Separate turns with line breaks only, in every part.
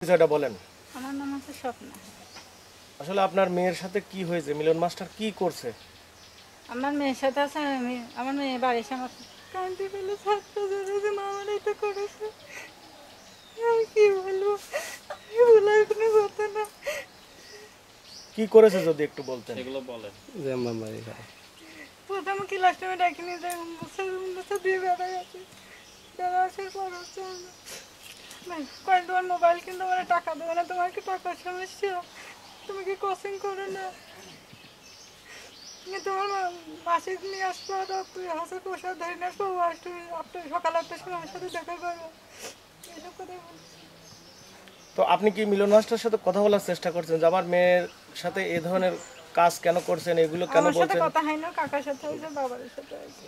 বিষয়টা বলেন।
আমার নাম হচ্ছে স্বপ্না।
আসলে আপনার মেয়ের সাথে কি হয়েছে, মিলন মাস্টার কি করছে?
আমার মেয়ের সাথে আছে, আমার মেয়ে বাড়ি এসে আমার কান্দি ফেলে ছাত্র যে মা আমার এটা করেছে। আমি কি বলবো, আমি বলার কোনো কথা না।
কি করেছে যদি একটু বলতেন।
এগুলো বলেন।
প্রথম ক্লাস টাইমে ডাকি নিয়ে যাই, বছর দিয়ে বেড়া গেছে। বেড়া আসার পর হচ্ছে কয়েক তোমার মোবাইল কিনতে মানে টাকা দেবে না, তোমার কি টাকার সমস্যা, তুমি কি কোচিং করো না, তোমার মাসিক নিয়ে আসবো, তুই হাসে পোশাক ধরে নিয়ে আসবো, আপনি সকাল 8টার সময় আমার সাথে দেখা করবো, এইসব কথা বলছি।
তো আপনি কি মিলন মাস্টারের সাথে কথা বলার চেষ্টা করছেন যে আমার মেয়ের সাথে এই ধরনের কাজ কেন করছেন, এগুলো কেন
আমার সাথে
বলছেন?
কথা হয় না, কাকার সাথে হয়েছে, বাবার সাথে হয়েছে।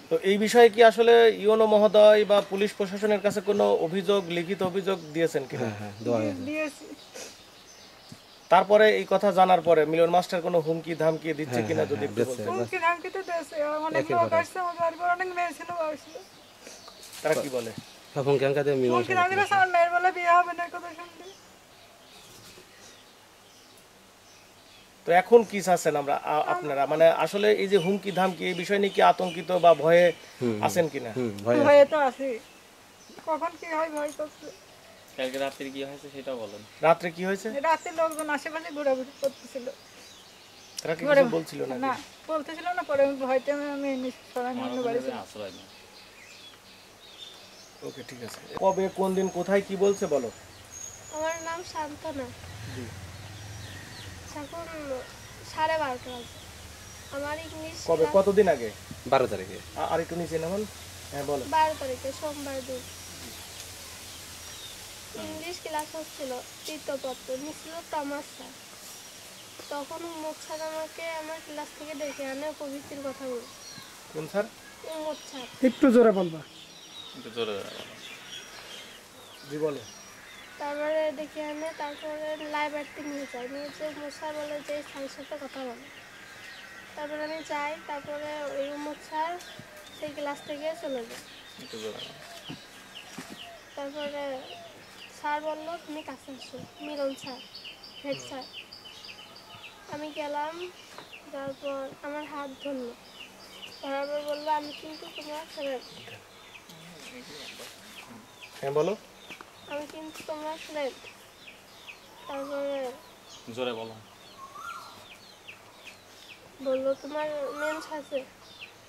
তো এই বিষয়ে কি আসলে ইউনো মহোদয় বা পুলিশ প্রশাসনের কাছে কোনো অভিযোগ, লিখিত অভিযোগ দিয়েছেন কিনা?
দিয়েছি।
তারপরে এই কথা জানার পরে মিলন মাস্টার কোনো হুমকি ধামকি দিচ্ছে কিনা যদি একটু বলতেন।
হুমকি ধামকি তো দিয়েছে, অনেক লোক আসছে আমার বাড়ি, অনেক মেয়ে ছিল আসছে।
তারা কি বলে?
হুমকি ধামকি দিয়েছে, আমার মেয়ের বলে বিয়ে হবে না, কথা শুনলে।
তো এখন কি চাচ্ছেন আমরা আপনারা, মানে আসলে এই যে হুমকি ধামকি, এই বিষয় নিয়ে কি আতঙ্কিত বা ভয়ে আছেন কিনা?
ভয়ে তো আছি, কখন কি হয় ভয় করছে।
কালকে রাত্রে কি হয়েছে সেটাও বলেন।
রাত্রে কি হয়েছে?
রাতে লোকজন আশেপাশে ঘোরাঘুরি করতেছিল।
তারা কি কিছু বলছিল না?
না বলতেছিল না, পরে আমি ভয়তে আমি সরাই অন্য বাড়ি ছিলাম।
আশ্রয় নেই।
ওকে, ঠিক আছে। কবে, কোন দিন, কোথায়, কি বলছে বলো।
আমার নাম শান্তনা। এখন 12:30 বাজে। আমার ইংলিশ
কবে, কতদিন আগে?
12 তারিখে।
আর একটু নিচে নামান। হ্যাঁ বলো।
12 তারিখে সোমবার দিন ইংলিশ ক্লাস হচ্ছিল, তৃতীয় পত্র নিছিল তমাস স্যার। তখন উম্মত স্যার আমাকে আমার ক্লাস থেকে ডেকে আনে, প্রবৃত্তির কথা বলে।
কোন স্যার?
উম্মত স্যার।
একটু জোরে বলবা।
একটু জোরে।
জি বলো।
তারপরে ডেকে আনে, তারপরে লাইব্রেরিতে নিয়ে যায়, নিয়ে যে উম্মত স্যার বলে যে স্যারের সাথে কথা বলে। তারপরে আমি যাই, তারপরে ওই উম্মত স্যার সেই ক্লাস থেকে চলে যায়।
একটু জোরে।
তারপরে স্যার বললো তুমি কাছে আসো, মিলন স্যার, হেড স্যার। আমি গেলাম, তারপর আমার হাত ধরলো, ধরার পর বললো আমি কিন্তু তোমার ফ্রেন্ড।
হ্যাঁ বলো।
আমি কিন্তু তোমার ফ্রেন্ড। তারপরে
জোরে বলো।
বললো তোমার মেন্স আছে।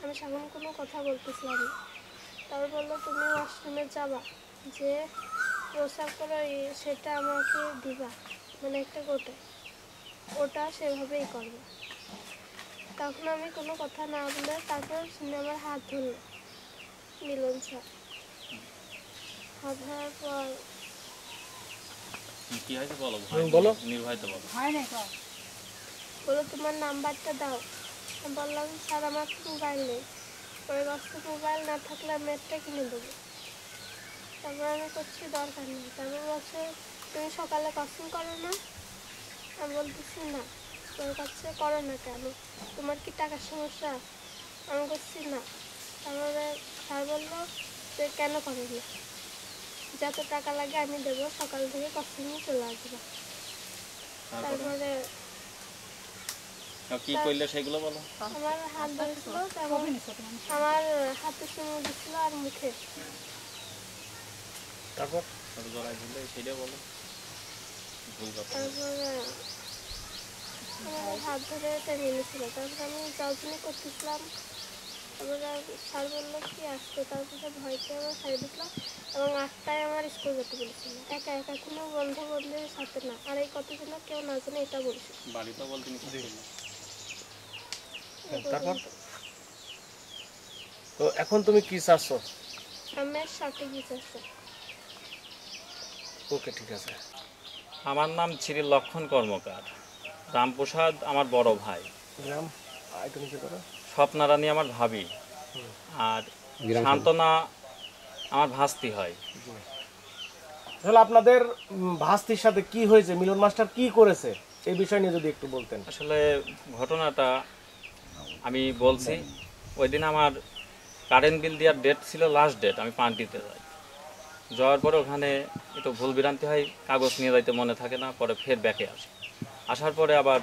আমি সামন কোনো কথা বলতেছিলাম না। তারপর বললো তুমি ওয়াশরুমে যাবা, যে প্রস্রাব করো সেটা আমাকে দিবা, মানে একটা গোটে, ওটা সেভাবেই করবে। তখন আমি কোনো কথা না বলে তারপর শুনে আমার হাত ধরলো মিলন স্যার। হাত ধরার পর
কি হয়েছে বলো,
বলো।
নির্ভয়ত বলো।
হয় না কর।
বলো তোমার নাম্বারটা দাও। আমি বললাম স্যার আমার মোবাইল নেই। পরে বছর মোবাইল না থাকলে আমি একটা কিনে দেবো। তারপর আমি করছি দরকার নেই। তারপর বলছে তুমি সকালে কোচিং করো না? আমি বলতেছি না। তোর কাছে করো না কেন, তোমার কি টাকার সমস্যা? আমি করছি না। তারপরে স্যার বললো যে কেন করে না, যত টাকা লাগে আমি দেবো, সকাল থেকে কোচিংয়ে চলে আসবো। তারপরে
কি করলে সেগুলো বলো।
আমার হাত ধরেছিল, এবং আমার হাতে চুমু দিচ্ছিল আর মুখে।
তারপর
জড়াই ধরলে সেটা বলো। ভুল কথা।
তারপরে আমার হাত ধরে টেনে নিয়েছিল, তারপরে আমি জর্জনি করতেছিলাম। তারপরে স্যার বললো কি আসতো, তারপরে ভয়তে আমার সাইড দিলাম, এবং 8টায় আমার স্কুল যেতে বলেছিল। একা একা কোনো বন্ধু বন্ধুদের সাথে না, আর এই কতজন কেউ না জানে এটা বলছে।
বাড়িতে বলতে নিচ্ছি।
তারপর তো এখন তুমি কি চাচ্ছ?
আমি সঠিক বিচারছি।
ওকে, ঠিক আছে।
আমার নাম শ্রী লক্ষণ কর্মকার। রামপ্রসাদ আমার বড় ভাই।
গ্রাম একটু নিচে করো।
স্বপ্না রানী আমার ভাবি, আর শান্তনা আমার ভাস্তি হয়।
তাহলে আপনাদের ভাস্তির সাথে কি হয়েছে, মিলন মাস্টার কি করেছে, এই বিষয় নিয়ে যদি একটু বলতেন।
আসলে ঘটনাটা আমি বলছি। ওই দিন আমার কারেন্ট বিল দেওয়ার ডেট ছিল, লাস্ট ডেট। আমি পান দিতে যাই। যাওয়ার পরে ওখানে একটু ভুল বিভ্রান্তি হয়, কাগজ নিয়ে যাইতে মনে থাকে না, পরে ফের ব্যাকে আসি। আসার পরে আবার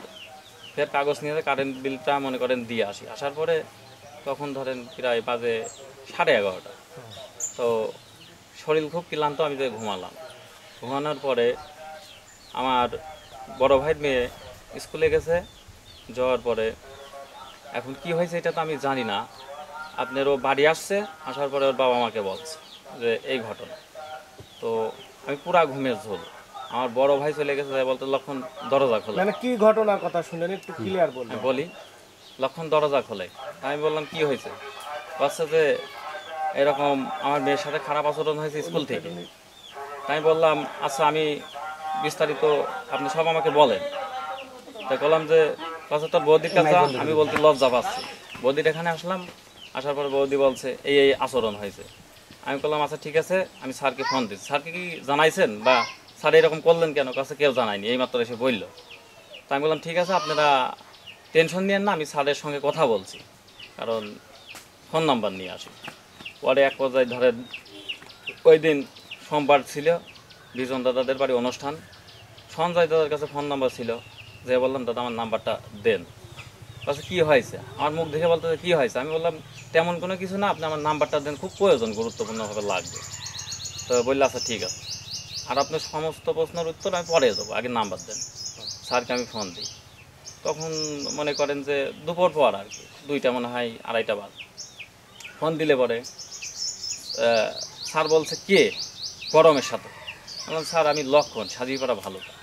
ফের কাগজ নিয়ে যায়, কারেন্ট বিলটা মনে করেন দিয়ে আসি। আসার পরে তখন ধরেন প্রায় বাজে 11:30। তো শরীর খুব ক্লান্ত, আমি যে ঘুমালাম। ঘুমানোর পরে আমার বড় ভাইয়ের মেয়ে স্কুলে গেছে, যাওয়ার পরে এখন কি হয়েছে এটা তো আমি জানি না। আপনারও বাড়ি আসছে, আসার পরে ওর বাবা আমাকে বলছে যে এই ঘটনা। তো আমি পুরা ঘুমের ঝোল। আমার বড় ভাই চলে গেছে, বলতে লক্ষণ দরজা খোলে।
মানে কি ঘটনার কথা শুনলেন একটু ক্লিয়ার বলুন।
আমি বলি লক্ষণ দরজা খোলে। আমি বললাম কি হয়েছে? বলছে যে এরকম আমার মেয়ের সাথে খারাপ আচরণ হয়েছে স্কুল থেকে। আমি বললাম আচ্ছা আমি বিস্তারিত আপনি সব আমাকে বলেন। তাই বললাম যে কথা তোর বৌদির কাছে। আমি বলতে লজ্জা পাচ্ছি। বৌদির এখানে আসলাম, আসার পর বৌদি বলছে এই এই আচরণ হয়েছে। আমি বললাম আচ্ছা ঠিক আছে, আমি স্যারকে ফোন দিচ্ছি। স্যারকে কি জানাইছেন বা স্যার এরকম করলেন কেন? কাছে কেউ জানায়নি, এইমাত্র এসে বললো। তা আমি বললাম ঠিক আছে, আপনারা টেনশন নিয়েন না, আমি স্যারের সঙ্গে কথা বলছি, কারণ ফোন নাম্বার নিয়ে আসি। পরে এক পর্যায়ে ধরেন ওই দিন সোমবার ছিল, বিজন দাদাদের বাড়ি অনুষ্ঠান। সঞ্জয় দাদার কাছে ফোন নাম্বার ছিল, যে বললাম দাদা আমার নাম্বারটা দেন। আচ্ছা কী হয়েছে? আমার মুখ দেখে বলতে কী হয়েছে? আমি বললাম তেমন কোনো কিছু না, আপনি আমার নাম্বারটা দেন, খুব প্রয়োজন, গুরুত্বপূর্ণভাবে লাগবে। তো বললে আচ্ছা ঠিক আছে, আর আপনার সমস্ত প্রশ্নের উত্তর আমি পরে দেবো, আগে নাম্বার দেন। স্যারকে আমি ফোন দিই। তখন মনে করেন যে দুপুর পর আর কি, 2টা মনে হয় 2:30 বাজে। ফোন দিলে পরে স্যার বলছে কে? গরমের সাথে। বললাম স্যার আমি লক্ষণ, সাজিপাড়া ভালুকা।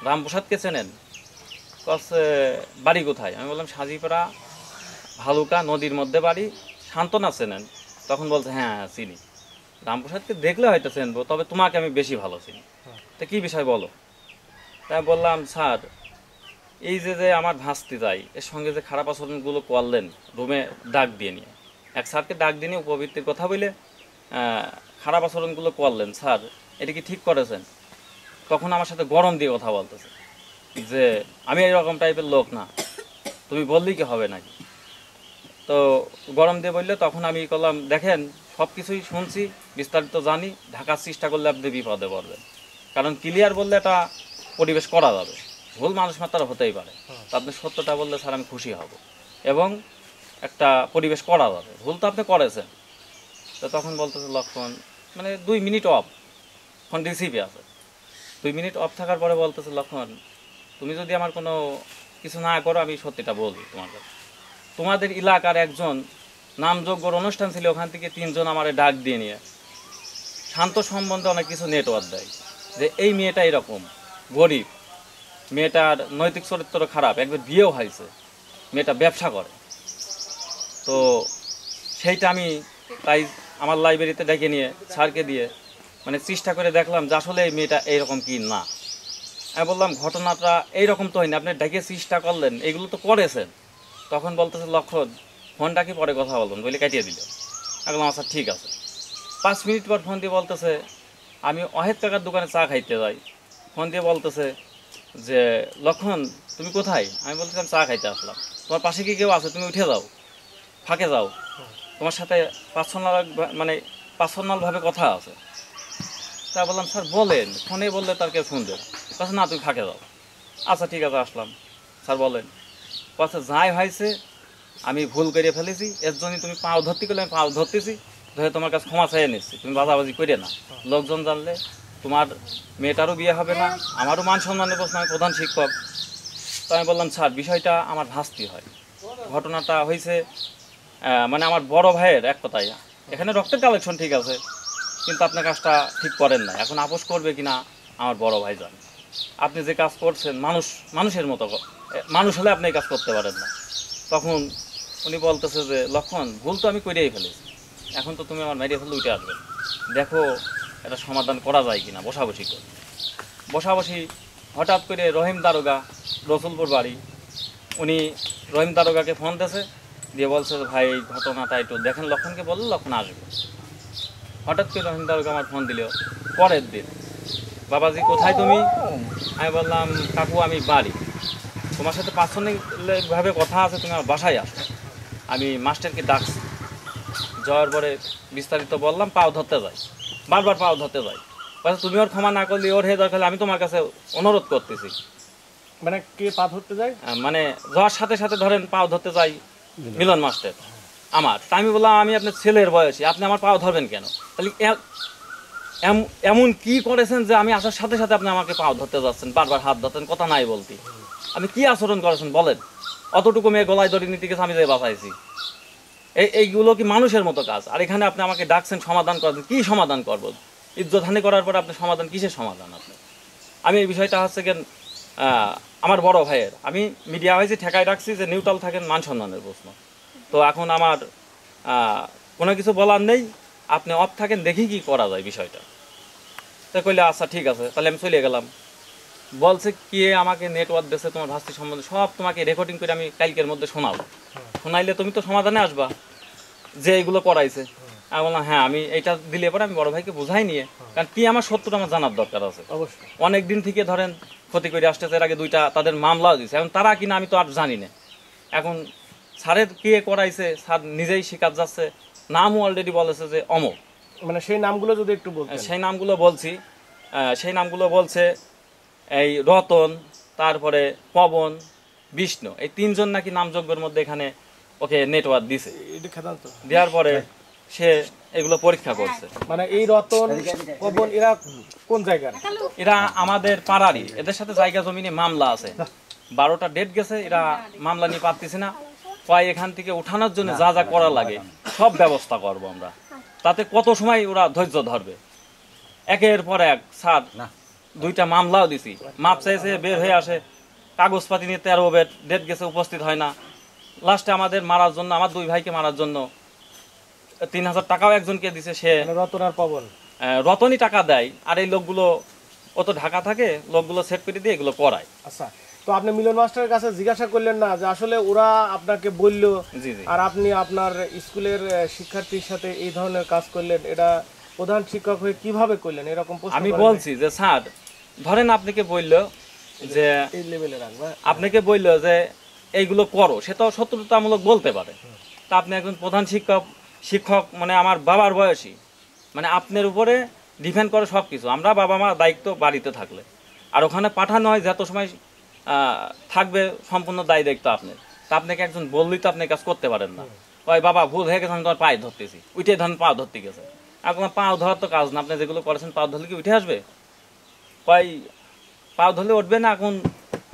রামপ্রসাদকে চেনেন? কাছে বাড়ি কোথায়? আমি বললাম সাজিপাড়া ভালুকা, নদীর মধ্যে বাড়ি। শান্তনা চেনেন? তখন বলছে হ্যাঁ হ্যাঁ চিনি। রামপ্রসাদকে দেখলে হয়তো চেনবো, তবে তোমাকে আমি বেশি ভালো চিনি। তো কী বিষয় বলো? তাই বললাম স্যার এই যে যে আমার ভাসতে যাই, এর সঙ্গে যে খারাপ আচরণগুলো করলেন রুমে ডাক দিয়ে নিয়ে, এক স্যারকে ডাক দিয়ে নিয়ে উপবৃত্তির কথা বলে খারাপ আচরণগুলো করলেন, স্যার এটা কি ঠিক করেছেন? তখন আমার সাথে গরম দিয়ে কথা বলতেছে যে আমি এইরকম টাইপের লোক না, তুমি বললেই কি হবে নাকি? তো গরম দিয়ে বললে তখন আমি করলাম দেখেন সব কিছুই শুনছি, বিস্তারিত জানি, ঢাকার চেষ্টা করলে আপনি বিপদে পড়বেন, কারণ ক্লিয়ার বললে এটা পরিবেশ করা যাবে, ভুল মানুষ মাত্রা হতেই পারে। তো আপনি সত্যটা বললে স্যার আমি খুশি হব এবং একটা পরিবেশ করা যাবে, ভুল তো আপনি করেছেন। তো তখন বলতেছে লক্ষণ মানে 2 মিনিট অফ, ফোন রিসিভে আছে। 2 মিনিট অফ থাকার পরে বলতেছে লক্ষণ তুমি যদি আমার কোনো কিছু না করো আমি সত্যিটা বলি তোমার কাছে। তোমাদের এলাকার একজন নামযোগ্যর অনুষ্ঠান ছিল, ওখান থেকে 3 জন আমারে ডাক দিয়ে নিয়ে শান্ত সম্বন্ধে অনেক কিছু নেটওয়ার্ক দেয়, যে এই মেয়েটা এরকম গরিব, মেয়েটার নৈতিক চরিত্র খারাপ, একবার বিয়েও হয়েছে, মেয়েটা ব্যবসা করে। তো সেইটা আমি তাই আমার লাইব্রেরিতে ডেকে নিয়ে স্যারকে দিয়ে মানে চেষ্টা করে দেখলাম যে আসলে এই মেয়েটা এইরকম কি না। আমি বললাম ঘটনাটা এইরকম তো হয়নি, আপনি ডেকে চেষ্টা করলেন, এগুলো তো করেছেন। তখন বলতেছে লক্ষণ ফোনটা কি পরে কথা বলবেন বলে কাটিয়ে দিল। আমি বললাম আচ্ছা ঠিক আছে। 5 মিনিট পর ফোন দিয়ে বলতেছে আমি অহেদ কাকার দোকানে চা খাইতে যাই। ফোন দিয়ে বলতেছে যে লক্ষণ তুমি কোথায়? আমি বলতেছিলাম চা খাইতে আসলাম। তোমার পাশে কি কেউ আছে? তুমি উঠে যাও, ফাঁকে যাও, তোমার সাথে পার্সোনালভাবে কথা আছে। তা বললাম স্যার বলেন, ফোনে বললে তার কেউ শুনবে না। না তুমি ফাঁকে যাও। আচ্ছা ঠিক আছে আসলাম। স্যার বলেন। আচ্ছা যাই হয়েছে আমি ভুল করে ফেলেছি, এর জন্যই তুমি পাও ধরতে গেলে আমি পাও ধরতেছি, ধরে তোমার কাছে ক্ষমা চাইয়ে নিচ্ছি, তুমি বাজাবাজি করে না। লোকজন জানলে তোমার মেয়েটারও বিয়ে হবে না, আমারও মান সম্মানের প্রশ্ন, আমি প্রধান শিক্ষক। তো আমি বললাম স্যার বিষয়টা আমার ভাস্তি হয়, ঘটনাটা হয়েছে মানে আমার বড় ভাইয়ের এক কথায়, এখানে রক্তের কালেকশন ঠিক আছে কিন্তু আপনার কাজটা ঠিক করেন না, এখন আপোষ করবে কিনা আমার বড় ভাই জানে। আপনি যে কাজ করছেন মানুষের মতো, মানুষ হলে আপনি এই কাজ করতে পারেন না। তখন উনি বলতেছে যে লক্ষণ ভুল তো আমি করেই ফেলেছি, এখন তো তুমি আমার মেরিয়ে ফেলে উঠে আসবে, দেখো এটা সমাধান করা যায় কিনা। বসাবসি করে বসাবসি হঠাৎ করে রহিম দারোগা, রসুলপুর বাড়ি, উনি রহিম দারোগাকে ফোন দিয়েছে, দিয়ে বলছে ভাই এই ঘটনাটা একটু দেখেন। লক্ষণকে বললো লক্ষণ আসবে। হঠাৎ করে রহিম দারোগা আমার ফোন দিল পরের দিন, বাবাজি কোথায় তুমি? আমি বললাম কাকু আমি বাড়ি, তোমার সাথে পার্সোনালভাবে কথা আছে, তুমি আমার বাসায় আসো। আমি মাস্টারকে ডাকছি, যাওয়ার পরে বিস্তারিত বললাম, পাও ধরতে যাই। বারবার পাও ধরতে যাই। বলছে তুমি ওর ক্ষমা না করলে ওর হয়ে দরকার হলে আমি তোমার কাছে অনুরোধ করতেছি।
মানে কে পা ধরতে যায়?
মানে যাওয়ার সাথে সাথে ধরেন পাও ধরতে যাই মিলন মাস্টার আমার। তা আমি বললাম আমি আপনার ছেলের বয়সী, আপনি আমার পাও ধরবেন কেন? তাহলে এমন কি করেছেন যে আমি আসার সাথে সাথে আপনি আমাকে পাও ধরতে যাচ্ছেন, বারবার হাত ধরতেন, কথা নাই বলতে? আপনি কি আচরণ করেছেন বলেন? অতটুকু মেয়ে গলায় ধরে নিতে গেছে, আমি যে বাঁচাইছি। এইগুলো কি মানুষের মতো কাজ? আর এখানে আপনি আমাকে ডাকছেন সমাধান করবেন, কি সমাধান করবো? ইজ্জতহানি করার পর আপনি সমাধান, কিসের সমাধান আপনি? আমি এই বিষয়টা হচ্ছে কেন আমার বড় ভাইয়ের, আমি মিডিয়া হয়েছি ঠেকায় রাখছি যে নিউট্রাল থাকেন, মান সম্মানের প্রশ্ন। তো এখন আমার কোনো কিছু বলার নেই, আপনি অফ থাকেন, দেখি কি করা যায় বিষয়টা। তো কইলে আচ্ছা ঠিক আছে, তাহলে আমি চলে গেলাম। বলছে কে আমাকে নেটওয়ার্ক দিয়েছে তোমার ভাস্তি সম্বন্ধে সব তোমাকে রেকর্ডিং করে আমি কালকের মধ্যে শোনাবো, শোনাইলে তুমি তো সমাধানে আসবা যে এইগুলো করাইছে। আমি বললাম হ্যাঁ, আমি এইটা দিলে পরে আমি বড় ভাইকে বুঝাই নিয়ে, কারণ কি আমার সত্যটা আমার জানার দরকার আছে।
অবশ্যই।
অনেক দিন থেকে ধরেন ক্ষতি করে আসতেছে, এর আগে 2টা তাদের মামলাও দিয়েছে, এখন তারা কিনা আমি তো আর জানি না। এখন স্যারের কে করাইছে স্যার নিজেই স্বীকার যাচ্ছে, নামও অলরেডি বলেছে যে অমক।
মানে সেই নামগুলো যদি একটু বলতেন।
সেই নামগুলো বলছি, সেই নামগুলো বলছে এই রতন, তারপরে পবন, বিষ্ণু, এই 3জন নাকি নামযোগ্যের মধ্যে এখানে ওকে নেটওয়ার্ক দিছে।
এটা খেতাম তো।
দেওয়ার পরে সে এগুলো পরীক্ষা করছে।
মানে এই রতন, পবন এরা কোন জায়গার?
এরা আমাদের পাড়ারই, এদের সাথে জায়গা জমিনে মামলা আছে, 12টা ডেট গেছে, এরা মামলা নিয়ে পারতেছে না। কয় এখান থেকে উঠানোর জন্য যা যা করা লাগে সব ব্যবস্থা করব আমরা। তাতে কত সময় ওরা ধৈর্য ধরবে? একের পর এক স্যার 2টা মামলাও দিছি, মাপ চাইছে, বের হয়ে আসে, কাগজপাতি নিয়ে 13 ডেট গেছে, উপস্থিত হয় না। লাস্টে আমাদের মারার জন্য, আমার 2 ভাইকে মারার জন্য 3000 টাকাও একজনকে দিছে। সে
মানে রতন আর পবন,
রতনই টাকা দেয়, আর এই লোকগুলো ও তো ঢাকা থাকে, লোকগুলো সেট করে দিয়ে এগুলো করায়।
আচ্ছা, তো আপনি মিলন মাস্টারের কাছে জিজ্ঞাসা করলেন না যে আসলে ওরা আপনাকে বললো
জি জি।
আর আপনি আপনার স্কুলের শিক্ষার্থীর সাথে এই ধরনের কাজ করলেন, এটা প্রধান শিক্ষক হয়ে কিভাবে করলেন? এরকম প্রশ্ন
আমি
করেন
বলছি যে স্যার ধরেন আপনাকে বললো যে
এই লেভেলে রাখবা।
আপনাকে বললো যে এইগুলো করো, সে তো শত্রুতামূলক বলতে পারে। তা আপনি একজন প্রধান শিক্ষক মানে আমার বাবার বয়সী, মানে আপনার উপরে ডিপেন্ড করে সব কিছু। আমরা বাবা মা দায়িত্ব বাড়িতে থাকলে, আর ওখানে পাঠানো হয় যত সময় থাকবে সম্পূর্ণ দায়ী দায়িত্ব আপনার। তা আপনাকে একজন বললেই তো আপনি কাজ করতে পারেন না। ওই বাবা ভুল হয়ে গেছে, আমি তোমার পায়ে ধরতেছি, উঠে ধরেন পাও ধরতে গেছে। এখন পাও ধরার তো কাজ না, আপনি যেগুলো করেছেন পাও ধরলে কি উঠে আসবে? কয় পাও ধরলে উঠবে না। এখন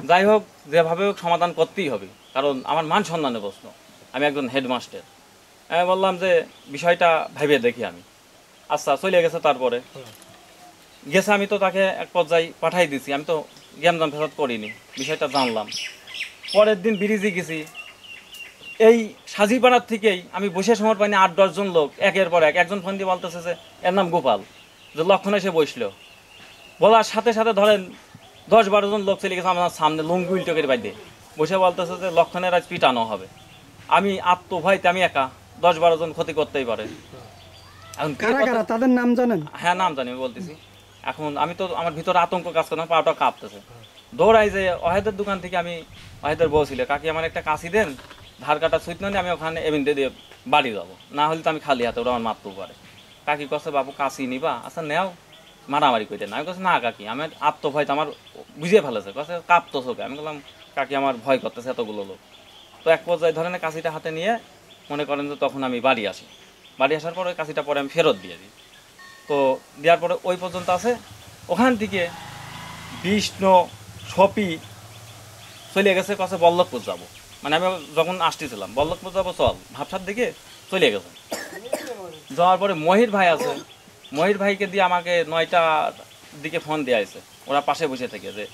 যাই হোক, যেভাবে হোক সমাধান করতেই হবে, কারণ আমার মান সম্মানের প্রশ্ন, আমি একজন হেডমাস্টার। আমি বললাম যে বিষয়টা ভেবে দেখি আমি। আচ্ছা, চলে গেছে। তারপরে গেছে, আমি তো তাকে এক পর্যায়ে পাঠাই দিছি, আমি তো জ্ঞানদান ফেরত করিনি, বিষয়টা জানলাম। পরের দিন ব্রিজে গেছি, এই সাজিপাড়ার থেকেই আমি বসে সময় পাইনি 8-10 জন লোক একের পর এক, একজন ফোন দিয়ে বলতেছে যে এর নাম গোপাল, যে লক্ষণ এসে বসলো। বলার সাথে সাথে ধরেন 10-12 জন লোক চলে গেছে আমার সামনে, লুঙ্গি উল্টো করে বাইরে বসে বলতেছে যে লক্ষণের আজ পিটানো হবে। আমি আত্মভয়তে আমি একা, 10-12 জন ক্ষতি করতেই পারে। এখন
তাদের নাম জানেন?
হ্যাঁ, নাম জানি, আমি বলতেছি। এখন আমি তো, আমার ভিতরে আতঙ্ক কাজ করতাম, পাটা কাঁপতেছে। দৌড়াই যে অহেদের দোকান থেকে, আমি অহেদের বলছিল কাকি আমার একটা কাশি দেন, ধার কাটা সুইট নিয়ে আমি ওখানে এমনিতে দিয়ে বাড়ি যাবো, না হলে তো আমি খালি হাতে, ওরা আমার মারতেও পারে। কাকি কছে বাবু কাশি নিবা? আচ্ছা নেও, মারামারি করে না। আমি কাছে না কাকি, আমার আত্মভয় তো আমার বুঝিয়ে ফেলেছে। কাছে কাঁপতো চোখে। আমি বললাম কাকি আমার ভয় করতেছে এতগুলো লোক। তো এক পর্যায়ে ধরেন কাশিটা হাতে নিয়ে মনে করেন যে তখন আমি বাড়ি আসি। বাড়ি আসার পরে কাশিটা পরে আমি ফেরত দিয়ে দিই। তো দেওয়ার পরে ওই পর্যন্ত আছে, ওখান থেকে বিষ্ণু সপি চলে গেছে কাছে বল্লভপুর যাবো। মানে আমি যখন আসতেছিলাম বল্লভপুর যাবো চল ভাবসার দিকে চলে গেছে। যাওয়ার পরে মহির ভাই আছে, মহির ভাইকে দিয়ে আমাকে 9টার দিকে ফোন দেওয়া হয়েছে, ওরা পাশে বসে থেকে, যে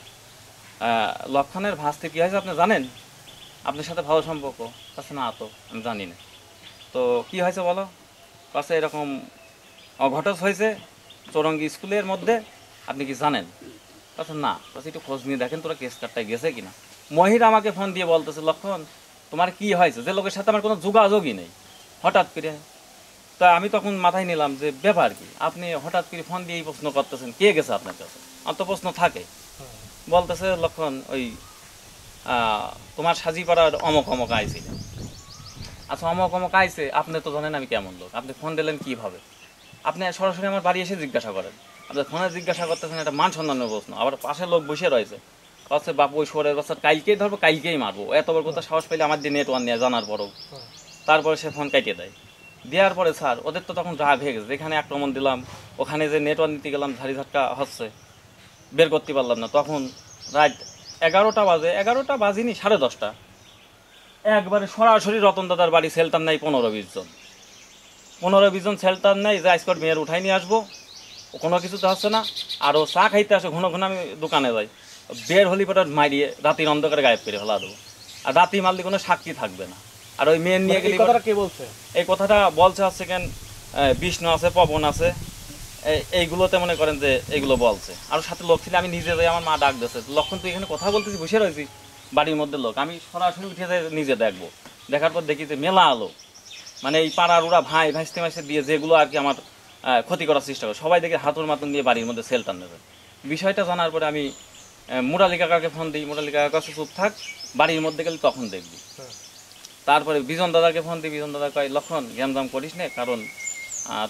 লক্ষণের ভাস্তে কী হয়েছে আপনি জানেন? আপনার সাথে ভালো সম্পর্ক। কাছে না তো আমি জানি না। তো কি হয়েছে বলো? কাছে এরকম অঘটন হয়েছে চৌরঙ্গি স্কুলের মধ্যে, আপনি কি জানেন? কাছে না। কাছে একটু খোঁজ নিয়ে দেখেন তোরা কেস কার্ডটায় গেছে কিনা। মহির আমাকে ফোন দিয়ে বলতেছে লক্ষণ তোমার কি হয়েছে, যে লোকের সাথে আমার কোনো যোগাযোগই নেই, হঠাৎ করে। তা আমি তখন মাথায় নিলাম যে ব্যাপার কি, আপনি হঠাৎ করে ফোন দিয়ে এই প্রশ্ন করতেছেন, কে গেছে আপনার কাছে? আমার তো প্রশ্ন থাকে। বলতেছে লক্ষণ ওই তোমার সাজিপাড়ার অমক অমক আইছিল। আচ্ছা, অমক অমক আইছে, আপনি তো জানেন আমি কেমন লোক, আপনি ফোন দিলেন কিভাবে? আপনি সরাসরি আমার বাড়ি এসে জিজ্ঞাসা করেন। আপনার ফোনে জিজ্ঞাসা করতেছেন, একটা মান সম্মানের প্রশ্ন। আবার পাশে লোক বসে রয়েছে, হচ্ছে বাপু ওই শোরের বাচ্চা কালকেই ধরবো, কালকেই মারবো। এত বড় কথা সাহস পাইলে আমার দিয়ে নেটওয়ার্ক নিয়ে জানার পরও তারপরে সে ফোন কাটিয়ে দেয়। দেওয়ার পরে স্যার ওদের তো তখন রাগ হয়ে গেছে, যেখানে আক্রমণ দিলাম ওখানে যে নেটওয়ার্ক নিতে গেলাম ঝাড়ি ঝাটকা হচ্ছে, বের করতে পারলাম না। তখন রাত 11টা বাজে, 11টা বাজিনি 10:30, একবারে সরাসরি রতন দাদার বাড়ি সেলতাম নাই 15-20 জন, 15-20 জন সেলতাম নাই যে আজকের মেয়ের উঠাই নিয়ে আসবো, ও কোনো কিছু তো হচ্ছে না। আর ও চা খাইতে আসে, ঘন ঘন আমি দোকানে যাই, বের হলি পরে মারিয়ে রাতির অন্ধকারে গায়েব করে ফেলা দেবো। আর রাতি মারলে কোনো সাক্ষী থাকবে না। আর ওই মেয়ের নিয়ে
এই
গেলে
কথাটা কে বলছে?
এই কথাটা বলছে হচ্ছে কেন বিষ্ণু আছে, পবন আছে, এইগুলোতে মনে করেন যে এইগুলো বলছে। আর সাথে লোক ছিল, আমি নিজে যাই, আমার মা ডাক দিয়েছে, লক্ষণ তুই এখানে কথা বলতেছি, বসে রয়েছি বাড়ির মধ্যে লোক। আমি সরাসরি উঠে যাই নিজে দেখবো, দেখার পর দেখি যে মেলা আলো, মানে এই পাড়ার ওরা ভাই ভাইস্তে মাইস্তে দিয়ে যেগুলো আর কি আমার ক্ষতি করার চেষ্টা করে, সবাই দেখে হাতুর মাতুন দিয়ে বাড়ির মধ্যে সেল টান নেবে। বিষয়টা জানার পরে আমি মুরালি কাকাকে ফোন দিই, মুরালি কাকার কাছে চুপ থাক, বাড়ির মধ্যে গেলে তখন দেখবি। তারপরে বিজন দাদাকে ফোন দিই, বিজন দাদা কয় লক্ষণ গ্যামজাম করিস না, কারণ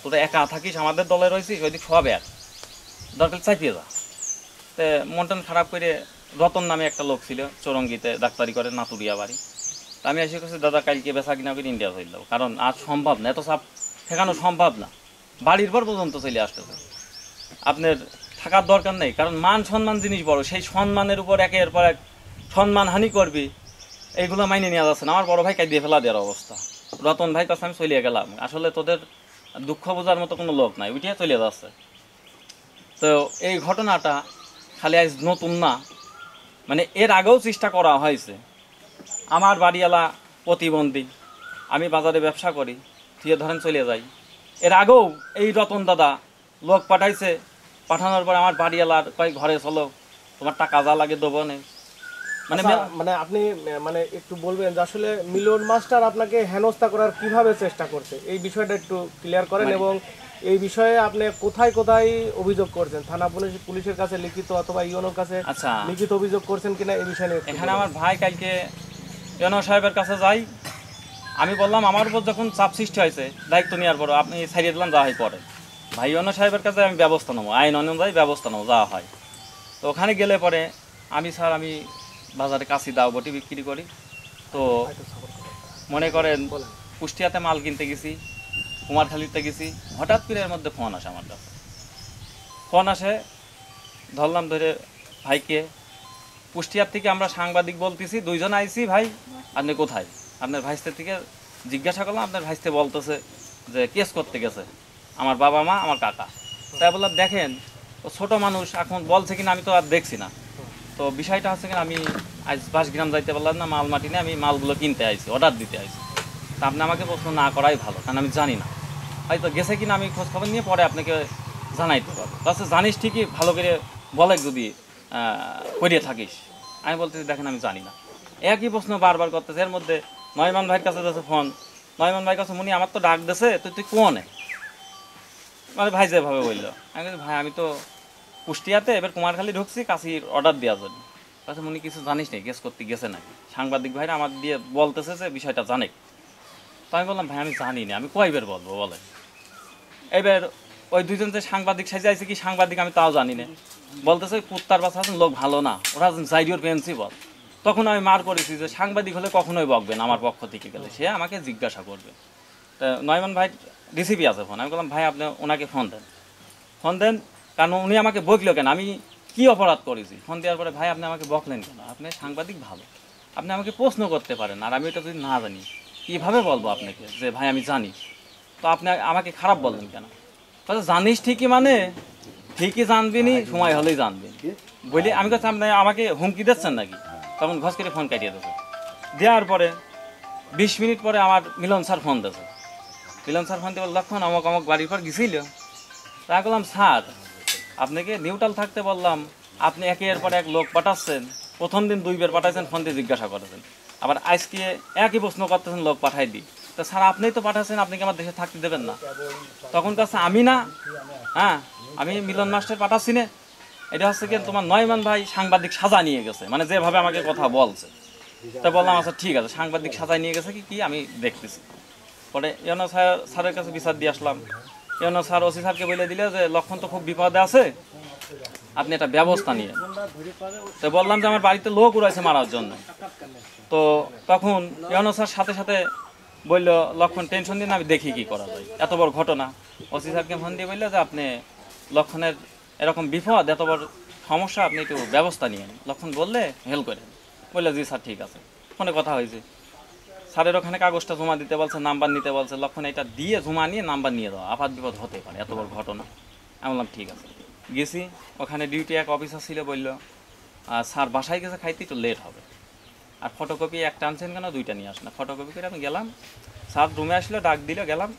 তোরা একা থাকিস, আমাদের দলে রয়েছিস, ওইদিক সব এক, দরকার চাইপিয়ে যা। তো মন টন খারাপ করে রতন নামে একটা লোক ছিল চৌরঙ্গিতে ডাক্তারি করে, নাতুরিয়া বাড়ি। তা আমি এসে করছি দাদা কালকে বেচা কিনা করে ইন্ডিয়া চলে যাবো, কারণ আজ সম্ভব না, এত চাপ ঠেকানো সম্ভব না, বাড়ির পর পর্যন্ত চলে আসতেছে। আপনার থাকার দরকার নেই, কারণ মান সম্মান জিনিস বড়, সেই সম্মানের উপর একের পর এক সম্মানহানি করবি, এইগুলো মাইনে নেওয়া যাচ্ছে না। আমার বড় ভাই কাঁদিয়ে ফেলা দেওয়ার অবস্থা, রতন ভাই কাছে আমি চলিয়ে গেলাম, আসলে তোদের দুঃখ বোঝার মতো কোনো লোক নাই, উঠিয়ে চলে যাচ্ছে। তো এই ঘটনাটা খালি আজ নতুন না, মানে এর আগেও চেষ্টা করা হয়েছে। আমার বাড়িওয়ালা প্রতিবন্ধী, আমি বাজারে ব্যবসা করি, দিয়ে ধরেন চলে যাই। এর আগেও এই রতন দাদা লোক পাঠাইছে, পাঠানোর পর আমার বাড়িওয়ালার কয় ঘরে চলো, তোমার টাকা যা লাগে দেবো না। মানে
আচ্ছা, মানে আপনি মানে একটু বলবেন যে আসলে মিলন মাস্টার আপনাকে হেনস্থা করার কিভাবে চেষ্টা করছে, এই বিষয়টা একটু ক্লিয়ার করেন। এবং এই বিষয়ে আপনি কোথায় কোথায় অভিযোগ করছেন, থানা পুলিশের কাছে লিখিত অথবা ইউনোর কাছে
আচ্ছা,
লিখিত অভিযোগ করছেন কিনা এই বিষয়ে নিয়ে একটু
এখানে
বলুন।
আমার ভাই কালকে ইউনো সাহেবের কাছে যাই, আমি বললাম আমার উপর যখন চাপ সৃষ্টি হয়েছে দায়িত্ব নেওয়ার পর আপনি ছাড়িয়ে দিলাম, যা হয় পরে ভাই ইউনো সাহেবের কাছে আমি ব্যবস্থা নেবো, আইন অনুযায়ী ব্যবস্থা নেবো যা হয়। তো ওখানে গেলে পরে আমি স্যার আমি বাজারে কাশি দাও বটি বিক্রি করি, তো মনে করেন কুষ্টিয়াতে মাল কিনতে গেছি, কুমারখালীতে গেছি, হঠাৎ করে এর মধ্যে ফোন আসে আমার কাছে। ফোন আসে, ধরলাম ধরে ভাইকে, কুষ্টিয়ার থেকে আমরা সাংবাদিক বলতেছি, দুইজন আইছি, ভাই আপনি কোথায়? আপনার ভাইস্তের থেকে জিজ্ঞাসা করলাম, আপনার ভাইস্তে বলতেছে যে কেস করতে গেছে আমার বাবা মা আমার কাকা। তাই বললাম দেখেন ও ছোটো মানুষ, এখন বলছে কিনা আমি তো আর দেখছি না। তো বিষয়টা হচ্ছে কিনা আমি আজ 5 গ্রাম যাইতে পারলাম না মাল মাটি নিয়ে, আমি মালগুলো কিনতে আইছি, অর্ডার দিতে আইছি। তা আপনি আমাকে প্রশ্ন না করাই ভালো, কারণ আমি জানি না, হয়তো গেছে কিনা আমি খোঁজ খবর নিয়ে পরে আপনাকে জানাইতে পারবো। তাছাড়া জানিস ঠিকই, ভালো করে বলে যদি করিয়ে থাকিস। আমি বলতেছি দেখেন আমি জানি না, একই প্রশ্ন বারবার করতেছে। এর মধ্যে নয়মান ভাইয়ের কাছে যাচ্ছে ফোন, নয়মান ভাইয়ের কাছে মনি আমার তো ডাক দিছে, তুই কোনে? মানে ভাই যেভাবে বললো, আমি বলছি ভাই আমি তো কুষ্টিয়াতে, এবার কুমারখালী ঢুকছি কাশির অর্ডার দেওয়ার জন্য। আচ্ছা মনি কিছু জানিস নাকি, কেস করতে গেছে নাকি? সাংবাদিক ভাইরা আমার দিয়ে বলতেছে যে বিষয়টা জানে। তো আমি বললাম ভাই আমি জানি না, আমি কয়বার বলবো বলেন। এবার ওই দুইজন যে সাংবাদিক সাজে আছে, কি সাংবাদিক আমি তাও জানি না, বলতেছে কুত্তার বাচ্চা আছেন লোক ভালো না, ওরা জাইডিওর প্রিন্সিপাল। তখন আমি মার করেছি যে সাংবাদিক হলে কখনোই বকবেন আমার পক্ষ থেকে গেলে, সে আমাকে জিজ্ঞাসা করবে। তা নয়মান ভাই রিসিভি আছে ফোন, আমি বললাম ভাই আপনি ওনাকে ফোন দেন, কারণ উনি আমাকে বকলো কেন, আমি কি অপরাধ করেছি? ফোন দেওয়ার পরে ভাই আপনি আমাকে বকলেন কেন? আপনি সাংবাদিক ভালো, আপনি আমাকে প্রশ্ন করতে পারেন, আর আমি এটা যদি না জানি কীভাবে বলবো আপনাকে যে ভাই আমি জানি? তো আপনি আমাকে খারাপ বললেন কেন? জানিস ঠিকই, মানে ঠিকই জানবি নি, সময় হলেই জানবি বলি। আমি কাছে আপনি আমাকে হুমকি দিচ্ছেন নাকি? তখন ঘস করে ফোন কাটিয়ে দিয়েছে। দেওয়ার পরে 20 মিনিট পরে আমার মিলন স্যার ফোন দিয়েছে। মিলন স্যার ফোন দিয়ে বলল লক্ষণ অমক অমক বাড়ির পর গেছিল। তা বললাম স্যার আপনাকে নিউট্রাল থাকতে বললাম, আপনি একের পর এক লোক পাঠাচ্ছেন, প্রথম দিন 2 বার পাঠাইছেন, ফোন দিয়ে জিজ্ঞাসা করেছেন, আবার আজকে একই প্রশ্ন করতেছেন লোক পাঠাই দিই। তো স্যার আপনিই তো পাঠাচ্ছেন, আপনি কি আমার দেশে থাকতে দেবেন না? তখন কাছে আমি না, হ্যাঁ আমি মিলন মাস্টার পাঠাচ্ছি না, এটা হচ্ছে কি তোমার নয়মান ভাই সাংবাদিক সাজা নিয়ে গেছে, মানে যেভাবে আমাকে কথা বলছে। তা বললাম আচ্ছা ঠিক আছে, সাংবাদিক সাজায় নিয়ে গেছে কি আমি দেখতেছি। পরে ইউনো স্যারের কাছে বিচার দিয়ে আসলাম। ইউনো স্যার ওসি স্যারকে বলে দিলে যে লক্ষণ তো খুব বিপদে আছে, আপনি একটা ব্যবস্থা নিয়ে। তো বললাম যে আমার বাড়িতে লোক উড়াইছে মারার জন্য। তো তখন ইউনো স্যার সাথে সাথে বললো, লক্ষণ টেনশন দিন, আমি দেখি কি করা যায়, এত বড় ঘটনা। ওসি স্যারকে ফোন দিয়ে বললো যে আপনি লক্ষণের এরকম বিপদ, এত বড় সমস্যা, আপনি একটু ব্যবস্থা নিয়েন। লক্ষণ বললে হেল্প করেন। বললো জি স্যার ঠিক আছে। ফোনে কথা হয়েছে, স্যারের ওখানে কাগজটা জমা দিতে বলছে, নাম্বার নিতে বলছে। লক্ষণ এটা দিয়ে জমা নিয়ে নাম্বার নিয়ে দেওয়া, আপাত বিপদ হতে পারে, এত বড় ঘটনা। আমি বললাম ঠিক আছে। গেছি, ওখানে ডিউটি এক অফিসার ছিল, বললো স্যার বাসায় গেছে খাইতে একটু লেট হবে, আর ফটোকপি একটা আনছেন কেন, 2টা নিয়ে আসেন। ফটোকপি করে আমি গেলাম, স্যার রুমে আসলো, ডাক দিল, গেলাম।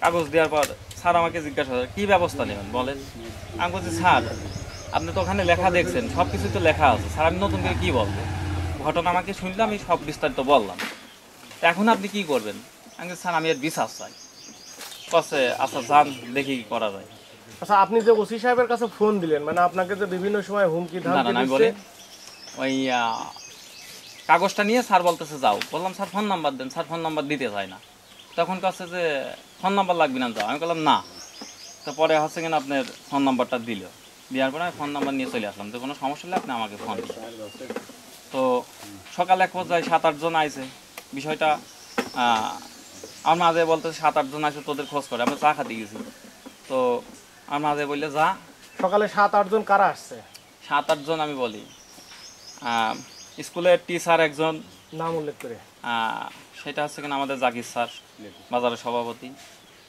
কাগজ দেওয়ার পর স্যার আমাকে জিজ্ঞাসা করে কী ব্যবস্থা নেবেন বলেন। আমি বলছি স্যার আপনি তো ওখানে লেখা দেখছেন, সব কিছু তো লেখা আছে, স্যার আমি নতুন করে কী বলবো, ঘটনা আমাকে শুনলাম, আমি সব বিস্তারিত বললাম। তা এখন আপনি কি করবেন? আমি বলছি, স্যার আমি এর বিশ্বাস চাই। কছে আচ্ছা যান, দেখি কি করা যায়।
আচ্ছা, আপনি যে ওসি সাহেবের কাছে ফোন দিলেন, মানে আপনাকে যে বিভিন্ন সময় হুমকি
না না
ধামকি
না, আমি
দিচ্ছে,
বলি ওই কাগজটা নিয়ে স্যার বলতেছে যাও। বললাম স্যার ফোন নাম্বার দেন, স্যার ফোন নাম্বার দিতে চায় না। তখন কাছে যে ফোন নাম্বার লাগবে না, যাও। আমি বললাম না। তো পরে হচ্ছে কিনা আপনার ফোন নাম্বারটা দিল, দেওয়ার পরে আমি ফোন নাম্বার নিয়ে চলে আসলাম, যে কোনো সমস্যা হলে আপনি আমাকে ফোন দিন। তো সকালে এক পর্যায়ে 7-8 জন আইছে। বিষয়টা আমার মাঝে বলতে 7-8 জন আসে, তোদের খোঁজ করে, আমরা চা খাতে গেছি। তো আমার মাঝে বললে যা।
সকালে 7-8 জন কারা আসছে?
7-8 জন আমি বলি, স্কুলের টিচার একজন,
নাম উল্লেখ করে।
সেটা হচ্ছে কিনা আমাদের জাকির স্যার, বাজারের সভাপতি।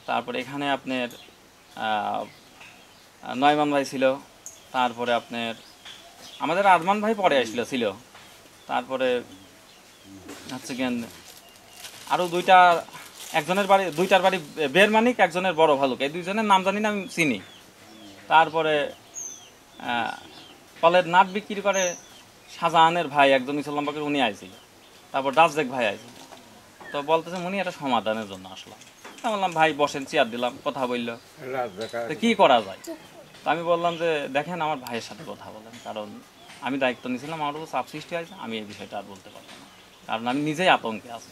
তারপরে এখানে আপনার নয়মান ভাই ছিল। তারপরে আপনার আমাদের আরমান ভাই পরে আসছিল ছিল। তারপরে হচ্ছে কেন আরও একজনের বাড়ি, 2টার বাড়ি বের মানিক, একজনের বড় ভালুক, এই 2জনের নাম জানি না, আমি চিনি। তারপরে কলের নাট বিক্রি করে শাহজাহানের ভাই একজন ইসলামবাগের, উনি আইছিল। তারপর রাজদেক ভাই আইছিল। তো বলতেছে উনি এটা সমাধানের জন্য আসলাম। আমি বললাম ভাই বসেন, চেয়ার দিলাম, কথা বললো, তো কী করা যায়। তো আমি বললাম যে দেখেন আমার ভাইয়ের সাথে কথা বলেন, কারণ আমি দায়িত্ব নিয়েছিলাম, আমার উপর চাপ সৃষ্টি হয়েছে, আমি এই বিষয়টা আর বলতে পারবো না, কারণ আমি নিজেই আতঙ্কে আছি।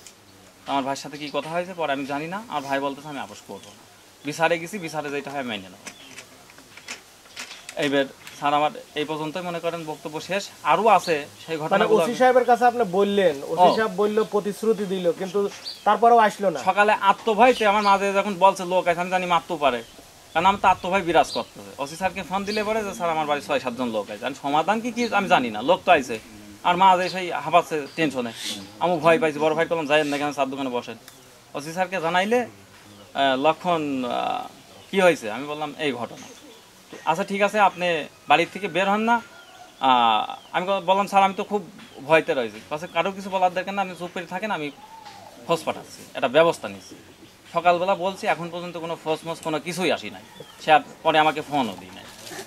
তো আমার ভাইয়ের সাথে কী কথা হয়েছে পরে আমি জানি না। আমার ভাই বলতেছে আমি আপোষ করবো না, বিচারে গেছি, বিচারে যেটা হয় মেনে নেব। এইবার স্যার আমার এই পর্যন্তই মনে করেন বক্তব্য শেষ। আরও আছে সেই
মানে
ঘটনাগুলো।
ওসি সাহেবের কাছে আপনি বললেন, ওসি সাহেব বললো, প্রতিশ্রুতি দিল, কিন্তু তারপরেও আসলো না।
সকালে আত্মভয়তে আমার মাঝে যখন বলছে লোক আছে, আমি জানি মারতেও পারে, কারণ আমার তো আত্মভয় বিরাজ করতেছে। ওসি স্যারকে ফোন দিলে পরে যে স্যার আমার বাড়ি 6-7 জন লোক আছে, আমি সমাধান কি আমি জানি না, লোক তো আইছে। আর মা যে সেই হাঁপাচ্ছে টেনশনে, আমি ভয় পাইছি। বড় ভাই করলাম যাইয়েন না, কেন চার দোকানে বসেন। ওসি স্যারকে জানাইলে লক্ষণ কি হয়েছে, আমি বললাম এই ঘটনা। আচ্ছা ঠিক আছে, আপনি বাড়ির থেকে বের হন না। আমি বললাম স্যার আমি তো খুব ভয়তে রয়েছি, কাছে কারো কিছু বলার দরকার না, আপনি চুপ করে থাকেন, আমি খোঁজ পাঠাচ্ছি, একটা ব্যবস্থা নিচ্ছি। সকালবেলা বলছি, এখন পর্যন্ত কোনো ফোঁস কোনো কিছুই আসি নাই। সে পরে আমাকে ফোনও দিই নাই।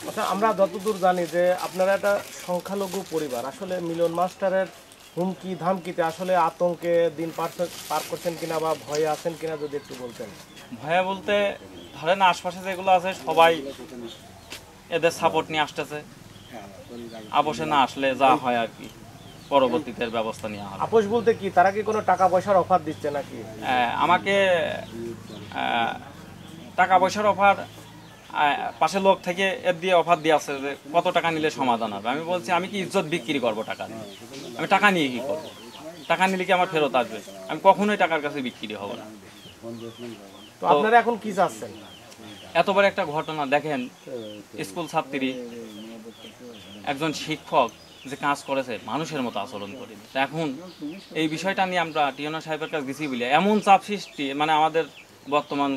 আচ্ছা, আমরা যতদূর জানি যে আপনারা একটা সংখ্যালঘু পরিবার, আসলে মিলন মাস্টারের হুমকি ধামকিতে আসলে আতঙ্কে দিন পার করছেন কিনা বা ভয়ে আছেন কিনা যদি একটু বলতেন।
ভয়ে বলতে ধরেন আশপাশে যেগুলো আছে সবাই এদের সাপোর্ট নিয়ে আসতেছে, আপোষে না আসলে যা হয় আর কি পরবর্তীতে ব্যবস্থা নেওয়া হবে।
আপোষ বলতে কি, তারা কি কোনো টাকা পয়সার অফার দিচ্ছে নাকি?
আমাকে টাকা পয়সার অফার পাশে লোক থেকে এর দিয়ে অফার দিয়ে আছে যে কত টাকা নিলে সমাধান হবে। আমি বলছি আমি কি ইজ্জত বিক্রি করবো টাকা নিয়ে? আমি টাকা নিয়ে কি করবো? টাকা নিলে কি আমার ফেরত আসবে? আমি কখনোই টাকার কাছে বিক্রি হব না।
তো আপনারা এখন কি চাচ্ছেন?
এত বড় একটা ঘটনা দেখেন, স্কুল ছাত্রী, একজন শিক্ষক যে কাজ করেছে, মানুষের মতো আচরণ করেনি। এখন এই বিষয়টা নিয়ে আমরা টিওনা সাহেবের কাছে গেছি বলে এমন চাপ সৃষ্টি, মানে আমাদের বর্তমান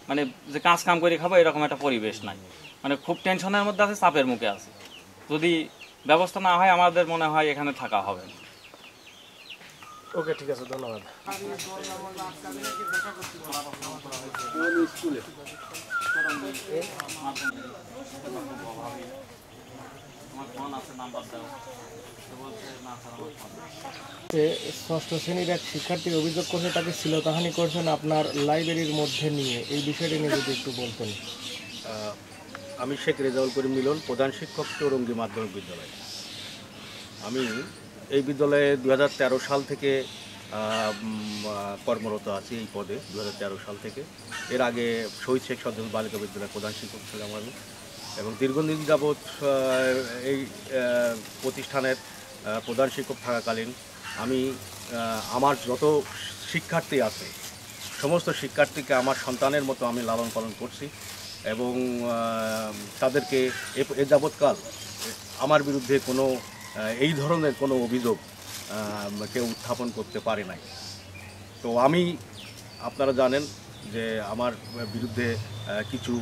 মানে যে কাজ কাম করে খাবো এরকম একটা পরিবেশ নাই, মানে খুব টেনশনের মধ্যে আছে, চাপের মুখে আছে। যদি ব্যবস্থা না হয় আমাদের মনে হয় এখানে থাকা হবে না।
ওকে, ঠিক আছে, ধন্যবাদ। ষষ্ঠ শ্রেণীর এক শিক্ষার্থী অভিযোগ করছে তাকে শ্লীলতাহানি করছেন আপনার লাইব্রেরির মধ্যে নিয়ে, এই বিষয়টি নিয়ে যদি একটু বলতেন।
আমি শেখ রেজাউল করিম মিলন, প্রধান শিক্ষক, চৌরঙ্গি মাধ্যমিক বিদ্যালয়। আমি এই বিদ্যালয়ে 2013 সাল থেকে কর্মরত আছি এই পদে 2013 সাল থেকে। এর আগে শহীদ শেখ সদর বালিকা বিদ্যালয়ের প্রধান শিক্ষক ছিলাম আমি, এবং দীর্ঘদিন যাবৎ এই প্রতিষ্ঠানের প্রধান শিক্ষক থাকাকালীন আমি আমার যত শিক্ষার্থী আছে সমস্ত শিক্ষার্থীকে আমার সন্তানের মতো আমি লালন পালন করছি, এবং তাদেরকে এ যাবৎকাল আমার বিরুদ্ধে কোনো এই ধরনের কোনো অভিযোগ কেউ উত্থাপন করতে পারে নাই। তো আপনারা জানেন যে আমার বিরুদ্ধে কিছু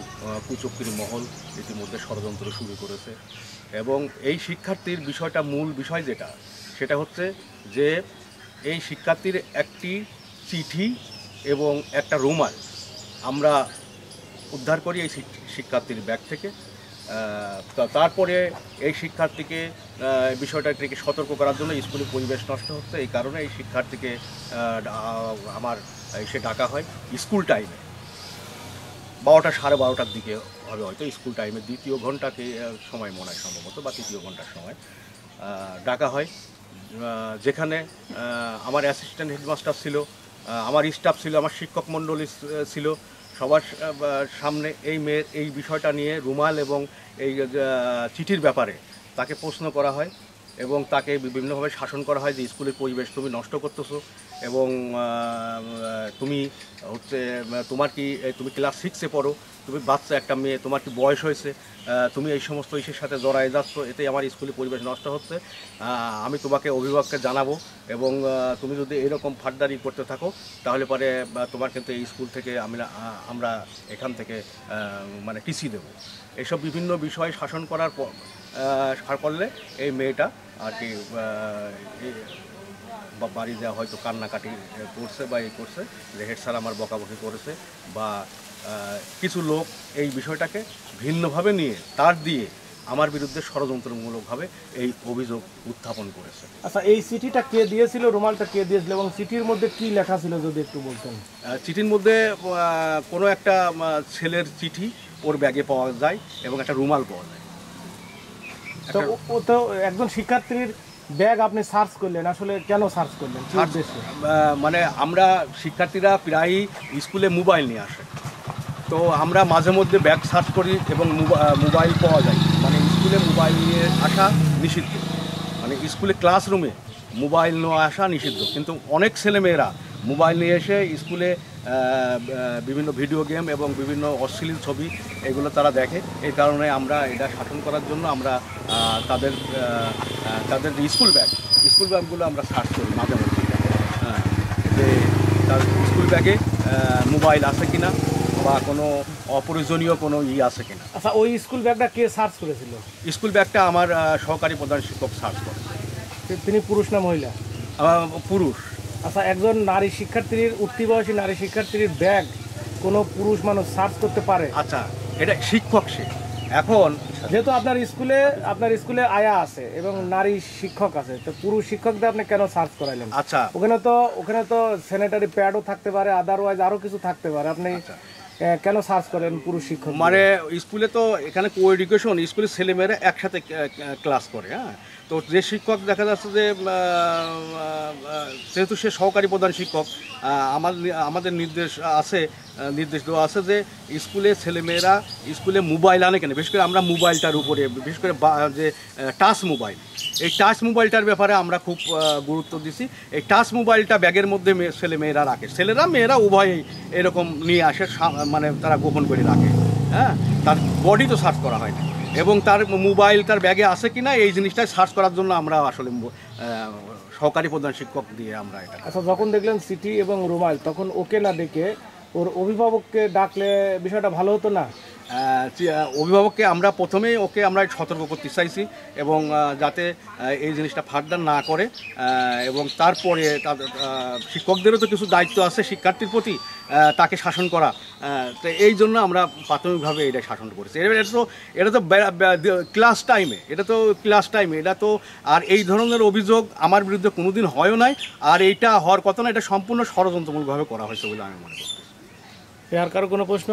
কুচক্রী মহল ইতিমধ্যে ষড়যন্ত্র শুরু করেছে, এবং এই শিক্ষার্থীর বিষয়টা মূল বিষয় সেটা হচ্ছে যে এই শিক্ষার্থীর একটি চিঠি এবং একটা রুমাল আমরা উদ্ধার করি এই শিক্ষার্থীর ব্যাগ থেকে। তারপরে এই শিক্ষার্থীকে বিষয়টাকে সতর্ক করার জন্য স্কুলের পরিবেশ নষ্ট হচ্ছে, এই কারণে এই শিক্ষার্থীকে আমার এসে ডাকা হয় স্কুল টাইমে 12টা সাড়ে 12টার দিকে হবে হয়তো, স্কুল টাইমে দ্বিতীয় ঘন্টাকে সময় মনে হয় সম্ভবত, বা তৃতীয় ঘন্টার সময় ডাকা হয়, যেখানে আমার অ্যাসিস্ট্যান্ট হেডমাস্টার ছিল, আমার স্টাফ ছিল, আমার শিক্ষক মণ্ডলী ছিল, সবার সামনে এই মেয়ের এই বিষয়টা নিয়ে রুমাল এবং এই চিঠির ব্যাপারে তাকে প্রশ্ন করা হয়, এবং তাকে বিভিন্নভাবে শাসন করা হয় যে স্কুলের পরিবেশ তুমি নষ্ট করতেছো, এবং তুমি তুমি ক্লাস 6-এ পড়ো, তুমি বাচ্চা একটা মেয়ে, তোমার কি বয়স হয়েছে, তুমি এই সমস্ত ইস্যুর সাথে জড়ায় যাচ্ছ, এতেই আমার স্কুলের পরিবেশ নষ্ট হচ্ছে, আমি তোমাকে অভিভাবককে জানাবো, এবং তুমি যদি এরকম ফার্দারি করতে থাকো তাহলে পরে তোমার কিন্তু এই স্কুল থেকে আমরা এখান থেকে মানে টিসি দেবো। এইসব বিভিন্ন বিষয় শাসন করার করলে এই মেয়েটা আর কি বাড়ি দেওয়া হয়তো কান্নাকাটি করছে বা এই করছে যে হেড স্যার আমার বকাবকি করেছে, বা কিছু লোক এই বিষয়টাকে ভিন্নভাবে নিয়ে তার দিয়ে আমার বিরুদ্ধে ষড়যন্ত্রমূলকভাবে এই অভিযোগ উত্থাপন করেছে।
আচ্ছা, এই চিঠিটা কে দিয়েছিল, রুমালটা কে দিয়েছিল, এবং চিঠির মধ্যে কি লেখা ছিল যদি একটু বলতেন?
চিঠির মধ্যে কোনো একটা ছেলের চিঠি ওর ব্যাগে পাওয়া যায়, এবং একটা রুমাল পাওয়া যায়।
তো ও তো একজন শিক্ষার্থীর ব্যাগ আপনি সার্চ করলেন, আসলে কেন সার্চ করলেন, কি উদ্দেশ্যে?
মানে আমরা শিক্ষার্থীরা প্রায়ই স্কুলে মোবাইল নিয়ে আসে, তো আমরা মাঝে মধ্যে ব্যাগ সার্চ করি এবং মোবাইল পাওয়া যায়। মানে স্কুলে মোবাইল নিয়ে আসা নিষিদ্ধ, মানে স্কুলে ক্লাসরুমে মোবাইল নিয়ে আসা নিষিদ্ধ, কিন্তু অনেক ছেলেমেয়েরা মোবাইল নিয়ে এসে স্কুলে বিভিন্ন ভিডিও গেম এবং বিভিন্ন অশ্লীল ছবি এগুলো তারা দেখে। এই কারণে আমরা এটা শাসন করার জন্য আমরা তাদের স্কুল ব্যাগগুলো আমরা সার্চ করি মাঝে মধ্যে, যে তার স্কুল ব্যাগে মোবাইল আছে কিনা বা কোনো অপ্রয়োজনীয় কোনো আছে কিনা।
আচ্ছা, ওই স্কুল ব্যাগটা কে সার্চ করেছিল?
স্কুল ব্যাগটা আমার সহকারী প্রধান শিক্ষক সার্চ করে।
তিনি পুরুষ না মহিলা?
পুরুষ।
আচ্ছা, একজন নারী শিক্ষার্থীর, উঠতি বয়সী নারী শিক্ষার্থীর ব্যাগ কোনো পুরুষ মানুষ সার্চ করতে পারে?
আচ্ছা, এটা শিক্ষক সে। এখন
যেহেতু আপনার স্কুলে আয়া আছে এবং নারী শিক্ষক আছে, তো পুরুষ শিক্ষকদের আপনি কেন সার্চ করাইলেন?
আচ্ছা,
ওখানে তো স্যানিটারি প্যাডও থাকতে পারে, আদারওয়াইজ আরো কিছু থাকতে পারে, আপনি কেন সার্চ করেন পুরুষ শিক্ষক?
মানে স্কুলে তো এখানে কো এডুকেশন, স্কুলের ছেলেমেয়েরা একসাথে ক্লাস করে। হ্যাঁ, তো যে শিক্ষক দেখা যাচ্ছে যে যেহেতু সে সহকারী প্রধান শিক্ষক, আমাদের নির্দেশ দেওয়া আছে যে স্কুলে ছেলেমেয়েরা স্কুলে মোবাইল আনে কেন, বিশেষ করে আমরা মোবাইলটার উপরে, বিশেষ করে যে টাচ মোবাইল, এই টাচ মোবাইলটার ব্যাপারে আমরা খুব গুরুত্ব দিছি। এই টাচ মোবাইলটা ব্যাগের মধ্যে ছেলেমেয়েরা রাখে, মেয়েরা উভয়ই এরকম নিয়ে আসে, মানে তারা গোপন করে রাখে। হ্যাঁ, তার বডি তো সার্চ করা হয় না, এবং তার মোবাইল তার ব্যাগে আছে কিনা এই জিনিসটা সার্চ করার জন্য আমরা আসলে সহকারী প্রধান শিক্ষক দিয়ে আমরা এটা।
আচ্ছা, যখন দেখলেন চিঠি এবং রুমাল, তখন ওকে না ডেকে ওর অভিভাবককে ডাকলে বিষয়টা ভালো হতো না?
অভিভাবককে আমরা প্রথমেই আমরা সতর্ক করতে চাইছি, এবং যাতে এই জিনিসটা ফার্দার না করে, এবং তারপরে শিক্ষকদেরও তো কিছু দায়িত্ব আছে শিক্ষার্থীর প্রতি, তাকে শাসন করা। তো এই জন্য আমরা প্রাথমিকভাবে এটা শাসন করেছি। এটা তো ক্লাস টাইমে, এটা তো আর এই ধরনের অভিযোগ আমার বিরুদ্ধে কোনোদিন হয়ও নাই, আর এইটা হওয়ার কথা না, এটা সম্পূর্ণ ষড়যন্ত্রমূলকভাবে করা হয়েছে বলে আমি মনে করি।
আর কারো কোনো প্রশ্ন?